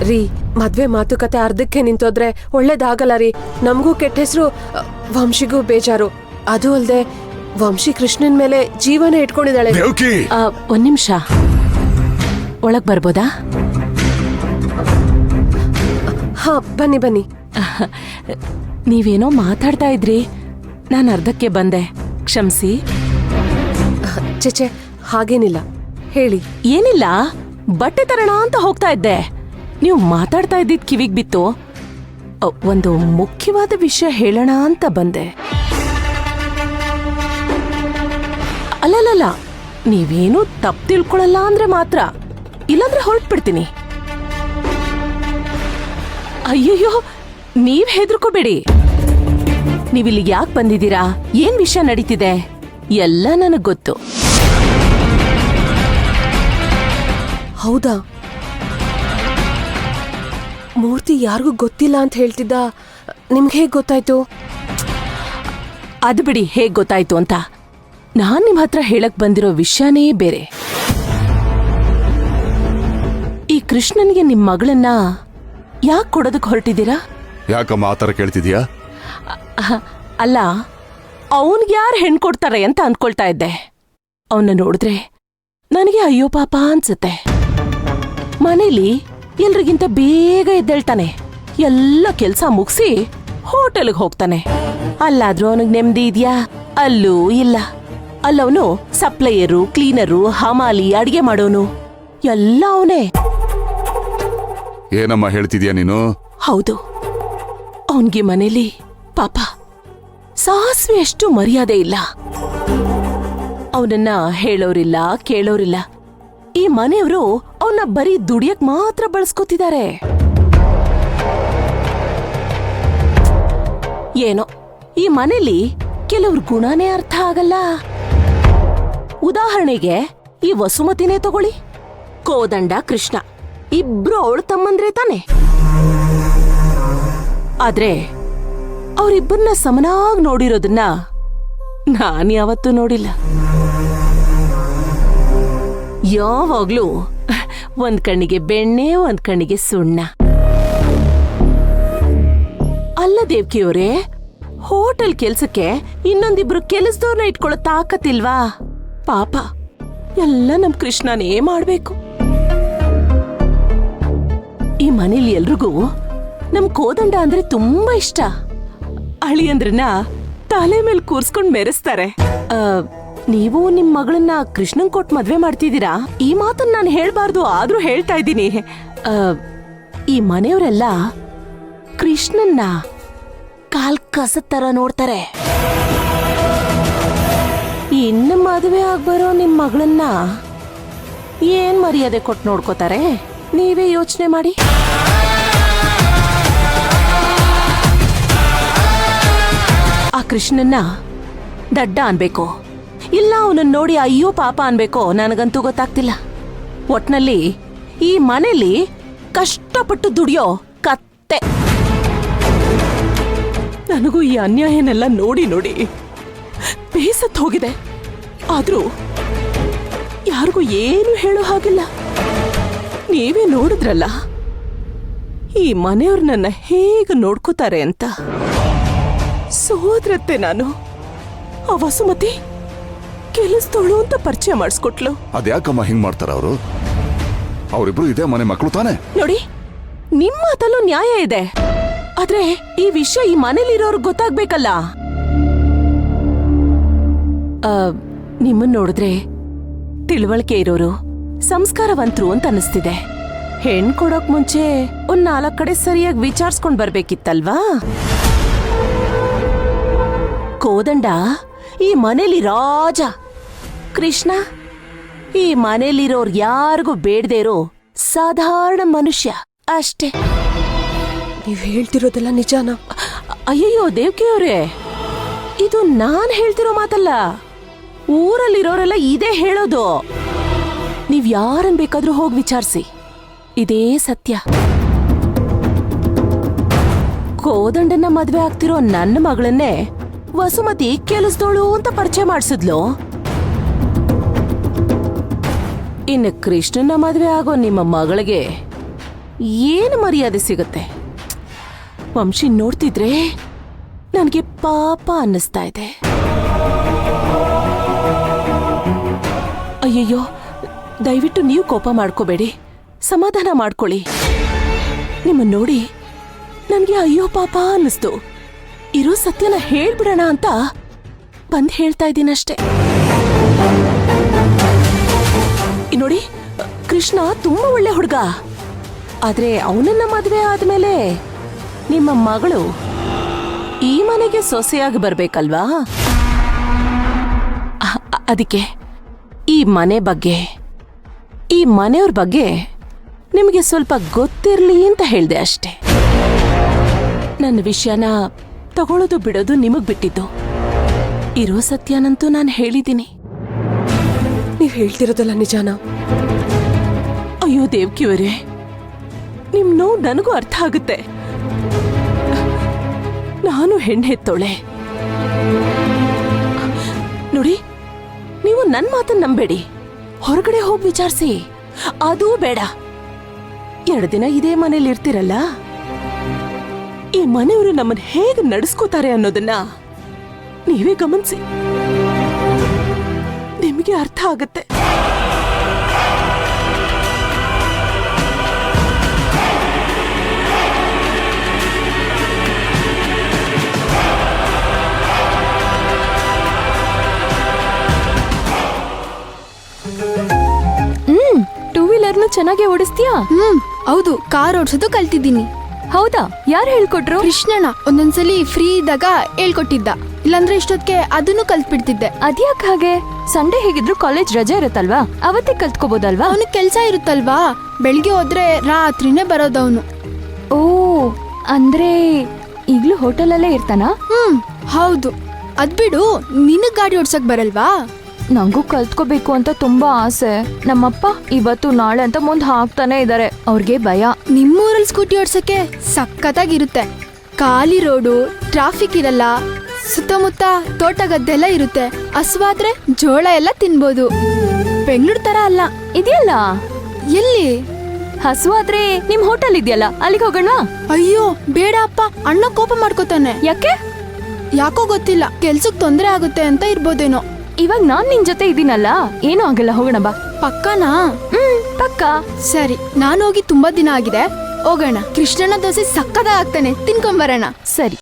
ರೀ ಮದ್ವೆ ಮಾತುಕತೆ ಅರ್ಧಕ್ಕೆ ನಿಂತೋದ್ರೆ ಒಳ್ಳೇದಾಗಲ್ಲ ರೀ. ನಮಗೂ ಕೆಟ್ಟ ಹೆಸರು, ವಂಶಿಗೂ ಬೇಜಾರು. ಅದು ಅಲ್ದೆ ವಂಶಿ ಕೃಷ್ಣನ್ ಮೇಲೆ ಜೀವನ ಇಟ್ಕೊಂಡಿದ್ದಾಳೆ. ಒಂದ್ ನಿಮಿಷ, ಒಳಗ್ ಬರ್ಬೋದಾ? ಹಾ ಬನ್ನಿ ಬನ್ನಿ. ನೀವೇನೋ ಮಾತಾಡ್ತಾ ಇದ್ರಿ, ನಾನು ಅರ್ಧಕ್ಕೆ ಬಂದೆ, ಕ್ಷಮಿಸಿ. ಚೆಚೆ ಹಾಗೇನಿಲ್ಲ, ಹೇಳಿ. ಏನಿಲ್ಲ, ಬಟ್ಟೆ ತರೋಣ ಅಂತ ಹೋಗ್ತಾ ಇದ್ದೆ, ನೀವು ಮಾತಾಡ್ತಾ ಇದ್ದಿದ್ ಕಿವಿಗ್ ಬಿತ್ತು. ಒಂದು ಮುಖ್ಯವಾದ ವಿಷಯ ಹೇಳೋಣ ಅಂತ ಬಂದೆ. ಅಲ್ಲಲ್ಲ, ನೀವೇನು ತಪ್ಪು ತಿಳ್ಕೊಳಲ್ಲ ಅಂದ್ರೆ ಮಾತ್ರ, ಇಲ್ಲಾಂದ್ರೆ ಹೊರಟ್ಬಿಡ್ತೀನಿ. ಅಯ್ಯಯ್ಯೋ, ನೀವ್ ಹೆದರ್ಕೋಬೇಡಿ. ನೀವಿಲ್ಲಿ ಯಾಕೆ ಬಂದಿದ್ದೀರಾ, ಏನ್ ವಿಷಯ ನಡೀತಿದೆ ಎಲ್ಲ ನನಗ್ ಗೊತ್ತು. ಹೌದಾ? ಮೂರ್ತಿ ಯಾರಿಗೂ ಗೊತ್ತಿಲ್ಲ ಅಂತ ಹೇಳ್ತಿದ್ದ, ನಿಮ್ಗೆ ಹೇಗ್ ಗೊತ್ತಾಯ್ತು? ಅದು ಬಿಡಿ, ಹೇಗ್ ಗೊತ್ತಾಯ್ತು ಅಂತ. ನಾನ್ ನಿಮ್ ಹತ್ರ ಹೇಳಕ್ ಬಂದಿರೋ ವಿಷಯನೇ ಬೇರೆ. ಈ ಕೃಷ್ಣನ್ಗೆ ನಿಮ್ ಮಗಳನ್ನ ಯಾಕೆ ಕೊಡೋದಕ್ ಹೊರಟಿದ್ದೀರಾ? ಯಾಕಮ್ಮ ಆತರ ಕೇಳ್ತಿದ್ಯಾ? ಅಲ್ಲ, ಅವನ್ಗೆ ಯಾರು ಹೆಣ್ ಕೊಡ್ತಾರೆ ಅಂತ ಅನ್ಕೊಳ್ತಾ ಇದ್ದೆ. ಅವನ್ನ ನೋಡಿದ್ರೆ ನನಗೆ ಅಯ್ಯೋ ಪಾಪ ಅನ್ಸುತ್ತೆ. ಮನೇಲಿ ಎಲ್ರಿಗಿಂತ ಬೇಗ ಎದ್ದೇಳ್ತಾನೆ, ಎಲ್ಲ ಕೆಲ್ಸ ಮುಗಿಸಿ ಹೋಟೆಲ್ಗೆ ಹೋಗ್ತಾನೆ. ಅಲ್ಲಾದ್ರೂ ಅವನಿಗೆ ನೆಮ್ಮದಿ ಇದೆಯಾ? ಅಲ್ಲೂ ಇಲ್ಲ. ಅಲ್ಲವನು ಸಪ್ಲೈಯರು, ಕ್ಲೀನರು, ಹಮಾಲಿ, ಅಡ್ಗೆ ಮಾಡೋನು ಎಲ್ಲ ಅವನೇ. ಏನಮ್ಮ ಹೇಳ್ತಿದ್ಯಾ ನೀನು? ಹೌದು, ಅವನ್ಗೆ ಮನೇಲಿ ಪಾಪ ಸಾಸ್ವೆ ಅಷ್ಟು ಮರ್ಯಾದೆ ಇಲ್ಲ. ಅವನನ್ನ ಹೇಳೋರಿಲ್ಲ, ಕೇಳೋರಿಲ್ಲ. ಈ ಮನೆಯವರು ಅವನ್ನ ಬರೀ ದುಡಿಯಕ್ ಮಾತ್ರ ಬಳಸ್ಕೊತಿದ್ದಾರೆ. ಏನೋ ಈ ಮನೇಲಿ ಕೆಲವ್ರ ಗುಣನೇ ಅರ್ಥ ಆಗಲ್ಲ. ಉದಾಹರಣೆಗೆ ಈ ವಸುಮತಿನೇ ತಗೊಳ್ಳಿ. ಕೋದಂಡ, ಕೃಷ್ಣ ಇಬ್ರು ಅವಳು ತಮ್ಮಂದ್ರೆ ತಾನೆ. ಆದ್ರೆ ಅವರಿಬ್ಬರನ್ನ ಸಮನಾಗಿ ನೋಡಿರೋದನ್ನ ನಾನ್ ಯಾವತ್ತೂ ನೋಡಿಲ್ಲ. ಯಾವಾಗ್ಲೂ ಒಂದ್ ಕಣ್ಣಿಗೆ ಬೆಣ್ಣೆ, ಒಂದ್ ಕಣ್ಣಿಗೆ ಸುಣ್ಣ. ಅಲ್ಲ ದೇವ್ಕಿಯವರೇ, ಹೋಟೆಲ್ ಕೆಲ್ಸಕ್ಕೆ ಇನ್ನೊಂದಿಬ್ರು ಕೆಲಸದವ್ರನ್ನ ಇಟ್ಕೊಳ್ಳೋ ತಾಕತ್ತಿಲ್ವಾ? ಪಾಪ ಎಲ್ಲ ನಮ್ ಕೃಷ್ಣನೇ ಮಾಡ್ಬೇಕು. ಈ ಮನೇಲಿ ಎಲ್ರಿಗೂ ನಮ್ ಕೋದಂಡ ಅಂದ್ರೆ ತುಂಬಾ ಇಷ್ಟ. ಅಳಿಯಂದ್ರನ್ನ ತಲೆ ಮೇಲೆ ಕೂರ್ಸ್ಕೊಂಡ್ ಮೆರೆಸ್ತಾರೆ. ನೀವು ನಿಮ್ ಮಗಳನ್ನ ಕೃಷ್ಣನ್ ಕೊಟ್ಟು ಮದ್ವೆ ಮಾಡ್ತಿದ್ದೀರಾ? ಈ ಮಾತನ್ನ ನಾನು ಹೇಳ್ಬಾರ್ದು, ಆದ್ರೂ ಹೇಳ್ತಾ ಇದ್ದೀನಿ. ಈ ಮನೆಯವರೆಲ್ಲ ಕೃಷ್ಣನ್ನ ಕಾಲ್ ಕಸದ್ ತರ ನೋಡ್ತಾರೆ. ಇನ್ನು ಮದುವೆ ಆಗ್ಬರೋ ನಿಮ್ ಮಗಳನ್ನ ಏನ್ ಮರ್ಯಾದೆ ಕೊಟ್ಟು ನೋಡ್ಕೋತಾರೆ? ನೀವೇ ಯೋಚನೆ ಮಾಡಿ. ಆ ಕೃಷ್ಣನ್ನ ದಡ್ಡ ಅನ್ಬೇಕು, ಇಲ್ಲ ಅವನನ್ನ ನೋಡಿ ಅಯ್ಯೋ ಪಾಪ ಅನ್ಬೇಕೋ, ನನಗಂತೂ ಗೊತ್ತಾಗ್ತಿಲ್ಲ. ಒಟ್ನಲ್ಲಿ ಈ ಮನೇಲಿ ಕಷ್ಟಪಟ್ಟು ದುಡಿಯೋ ಕತ್ತೆ. ನನಗೂ ಈ ಅನ್ಯಾಯನೆಲ್ಲ ನೋಡಿ ನೋಡಿ ಬೇಸತ್ ಹೋಗಿದೆ. ಆದ್ರೂ ಯಾರಿಗೂ ಏನು ಹೇಳೋ ಹಾಗಿಲ್ಲ. ನೀವೇ ನೋಡಿದ್ರಲ್ಲ ಈ ಮನೆಯವ್ರು ನನ್ನ ಹೇಗೆ ನೋಡ್ಕೋತಾರೆ ಅಂತ. ಸೋದ್ರತ್ತೆ ನಾನು. ಆ ವಸುಮತಿ ಕೆಲಸದೋಳು ಅಂತ ಪರಿಚಯ ಮಾಡಿಸ್ಕೊಟ್ಲು. ಅದ್ಯಾಕಮ್ಮ ಹಿಂಗ್ ಮಾಡ್ತಾರ ಅವರು? ಅವರಿಬ್ರು ಇದೇ ಮನೆ ಮಕ್ಕಳು ತಾನೆ. ನೋಡಿ, ನಿಮ್ಮ ಮಾತಲ್ಲೂ ನ್ಯಾಯ ಇದೆ. ಆದ್ರೆ ಈ ವಿಷಯ ಈ ಮನೇಲಿರೋರ್ಗೆ ಗೊತ್ತಾಗ್ಬೇಕಲ್ಲ. ನಿಮ್ಮನ್ನ ನೋಡಿದ್ರೆ ತಿಳುವಳಿಕೆ ಇರೋರು, ಸಂಸ್ಕಾರವಂತರು ಅಂತ ಅನಿಸ್ತಿದೆ. ಹೆಣ್ ಕೊಡೋಕ್ ಮುಂಚೆ ಒಂದ್ 4 ಕಡೆ ಸರಿಯಾಗಿ ವಿಚಾರಿಸ್ಕೊಂಡ್ ಬರ್ಬೇಕಿತ್ತಲ್ವಾ? ಕೋದಂಡ ಈ ಮನೇಲಿ ರಾಜ, ಕೃಷ್ಣ ಈ ಮನೇಲಿರೋರ್ ಯಾರಿಗೂ ಬೇಡದೇ ಇರೋ ಸಾಧಾರಣ ಮನುಷ್ಯ ಅಷ್ಟೇ. ನೀವ್ ಹೇಳ್ತಿರೋದೆಲ್ಲ ನಿಜಾನ? ಅಯ್ಯಯ್ಯೋ ದೇವ್ಕಿಯವರೇ, ಇದು ನಾನ್ ಹೇಳ್ತಿರೋ ಮಾತಲ್ಲ. ಊರಲ್ಲಿರೋರೆಲ್ಲ ಇದೇ ಹೇಳೋದು. ನೀವ್ ಯಾರನ್ ಬೇಕಾದ್ರೂ ಹೋಗಿ ವಿಚಾರಿಸಿ, ಇದೇ ಸತ್ಯ. ಕೋದಂಡನ ಮದ್ವೆ ಆಗ್ತಿರೋ ನನ್ನ ಮಗಳನ್ನೇ ವಸುಮತಿ ಕೆಲಸದೋಳು ಅಂತ ಪರಿಚಯ ಮಾಡಿಸಿದ್ಲು. ಇನ್ನು ಕೃಷ್ಣನ ಮದ್ವೆ ಆಗೋ ನಿಮ್ಮ ಮಗಳಿಗೆ ಏನು ಮರ್ಯಾದೆ ಸಿಗುತ್ತೆ? ವಂಶಿ ನೋಡ್ತಿದ್ರೆ ನನಗೆ ಪಾಪ ಅನ್ನಿಸ್ತಾ ಇದೆ. ಅಯ್ಯಯ್ಯೋ, ದಯವಿಟ್ಟು ನೀವು ಕೋಪ ಮಾಡ್ಕೋಬೇಡಿ, ಸಮಾಧಾನ ಮಾಡ್ಕೊಳ್ಳಿ. ನಿಮ್ಮನ್ನ ನೋಡಿ ನನಗೆ ಅಯ್ಯೋ ಪಾಪ ಅನ್ನಿಸ್ತು. ಇರೋ ಸತ್ಯನ ಹೇಳ್ಬಿಡೋಣ ಅಂತ ಬಂದು ಹೇಳ್ತಾ ಇದ್ದೀನಷ್ಟೆ. ನೋಡಿ, ಕೃಷ್ಣ ತುಂಬಾ ಒಳ್ಳೆ ಹುಡುಗ. ಆದ್ರೆ ಅವನನ್ನ ಮದುವೆ ಆದ್ಮೇಲೆ ನಿಮ್ಮ ಮಗಳು ಈ ಮನೆಗೆ ಸೊಸೆಯಾಗಿ ಬರ್ಬೇಕಲ್ವಾ? ಅದಕ್ಕೆ ಈ ಮನೆ ಬಗ್ಗೆ, ಈ ಮನೆಯವ್ರ ಬಗ್ಗೆ ನಿಮಗೆ ಸ್ವಲ್ಪ ಗೊತ್ತಿರ್ಲಿ ಅಂತ ಹೇಳ್ದೆ ಅಷ್ಟೆ. ನನ್ನ ವಿಷಯನ ತಗೊಳ್ಳೋದು ಬಿಡೋದು ನಿಮಗ್ ಬಿಟ್ಟಿದ್ದು. ಇರೋ ಸತ್ಯನಂತೂ ನಾನು ಹೇಳಿದ್ದೀನಿ. ನೀವ್ ಹೇಳ್ತಿರೋದಲ್ಲ ನಿಜಾನ? ಅಯ್ಯೋ ದೇವ್ಕಿಯವರೇ, ನಿಮ್ ನೋವು ನನಗೂ ಅರ್ಥ ಆಗುತ್ತೆ. ನಾನು ಹೆಣ್ಣೆತ್ತೋಳೆ. ನೋಡಿ, ನೀವು ನನ್ ಮಾತನ್ನ ನಂಬೇಡಿ, ಹೊರಗಡೆ ಹೋಗಿ ವಿಚಾರಿಸಿ. ಅದೂ ಬೇಡ, 2 ದಿನ ಇದೇ ಮನೇಲಿ ಇರ್ತಿರಲ್ಲ, ಈ ಮನೆಯವರು ನಮ್ಮನ್ನ ಹೇಗೆ ನಡೆಸ್ಕೋತಾರೆ ಅನ್ನೋದನ್ನ ನೀವೇ ಗಮನಿಸಿ, ನಿಮಗೆ ಅರ್ಥ ಆಗತ್ತೆ. ಟೂ ವೀಲರ್ನು ಚೆನ್ನಾಗಿ ಓಡಿಸ್ತೀಯಾ? ಹೌದು, ಕಾರ್ ಓಡಿಸೋದು ಕಲ್ತಿದ್ದೀನಿ. ಹೌದಾ? ಯಾರು ಹೇಳ್ಕೊಟ್ರು? ಕೃಷ್ಣಣ್ಣ ಒಂದೊಂದ್ಸಲಿ ಫ್ರೀ ಇದ್ದಾಗ ಹೇಳ್ಕೊಟ್ಟಿದ್ದ, ಇಲ್ಲಾಂದ್ರೆ ಇಷ್ಟೊತ್ತಿಗೆ ಅದನ್ನು ಕಲ್ತ್ಬಿಡ್ತಿದ್ದೆ. ಅದ್ಯಾಕ್ ಹಾಗೆ? ಸಂಡೇ ಹೇಗಿದ್ರು ಕಾಲೇಜ್ ರಜೆ ಇರುತ್ತಲ್ವಾ, ಅವತ್ತೇ ಕಲ್ತ್ಕೋಬೋದಲ್ವಾ? ಅವನು ಕೆಲ್ಸ ಇರುತ್ತಲ್ವಾ, ಬೆಳಿಗ್ಗೆ ಹೋದ್ರೆ ರಾತ್ರಿನೇ ಬರೋದವನು. ಓ, ಅಂದ್ರೆ ಈಗ್ಲೂ ಹೋಟೆಲಲ್ಲೇ ಇರ್ತಾನಾ? ಹೌದು. ಅದ್ಬಿಡು, ನಿನಗ್ ಗಾಡಿ ಓಡ್ಸಕ್ ಬರಲ್ವಾ? ನಂಗೂ ಕಲ್ತ್ಕೋಬೇಕು ಅಂತ ತುಂಬಾ ಆಸೆ. ನಮ್ಮಪ್ಪ ಇವತ್ತು ನಾಳೆ ಅಂತ ಮುಂದೆ ಹಾಕ್ತಾನೆ ಇದಾರೆ. ಅವ್ರಿಗೆ ಭಯ. ನಿಮ್ಮೂರಲ್ಲಿ ಸ್ಕೂಟಿ ಓಡ್ಸಕ್ಕೆ ಸಖತ್ತಾಗಿರುತ್ತೆ. ಖಾಲಿ ರೋಡು, ಟ್ರಾಫಿಕ್ ಇರಲ್ಲ, ಸುತ್ತಮುತ್ತ ತೋಟ ಗದ್ದೆಲ್ಲ ಇರುತ್ತೆ. ಹಸ್ವಾದ್ರೆ ಜೋಳ ಎಲ್ಲ ತಿನ್ಬೋದು. ಬೆಂಗಳೂರು ತರ ಅಲ್ಲ. ಇದೆಯಲ್ಲ? ಎಲ್ಲಿ? ಹಸುವಾದ್ರೆ ನಿಮ್ ಹೋಟೆಲ್ ಇದೆಯಲ್ಲ, ಅಲ್ಲಿಗೆ ಹೋಗೋಣ? ಅಯ್ಯೋ ಬೇಡ ಅಪ್ಪ, ಅಣ್ಣ ಕೋಪ ಮಾಡ್ಕೋತಾನೆ. ಯಾಕೆ? ಯಾಕೋ ಗೊತ್ತಿಲ್ಲ, ಕೆಲ್ಸಕ್ ತೊಂದ್ರೆ ಆಗುತ್ತೆ ಅಂತ ಇರ್ಬೋದೇನೋ. ಇವಾಗ ನಾನ್ ನಿನ್ ಜೊತೆ ಇದೀನಲ್ಲ, ಏನೂ ಆಗಲ್ಲ, ಹೋಗೋಣ ಬಾ. ಪಕ್ಕನಾ? ಪಕ್ಕ. ಸರಿ, ನಾನು ಹೋಗಿ ತುಂಬಾ ದಿನ ಆಗಿದೆ, ಹೋಗೋಣ. ಕೃಷ್ಣನ ದೋಸೆ ಸಕ್ಕದ ಆಗ್ತಾನೆ, ತಿನ್ಕೊಂಬರೋಣ. ಸರಿ.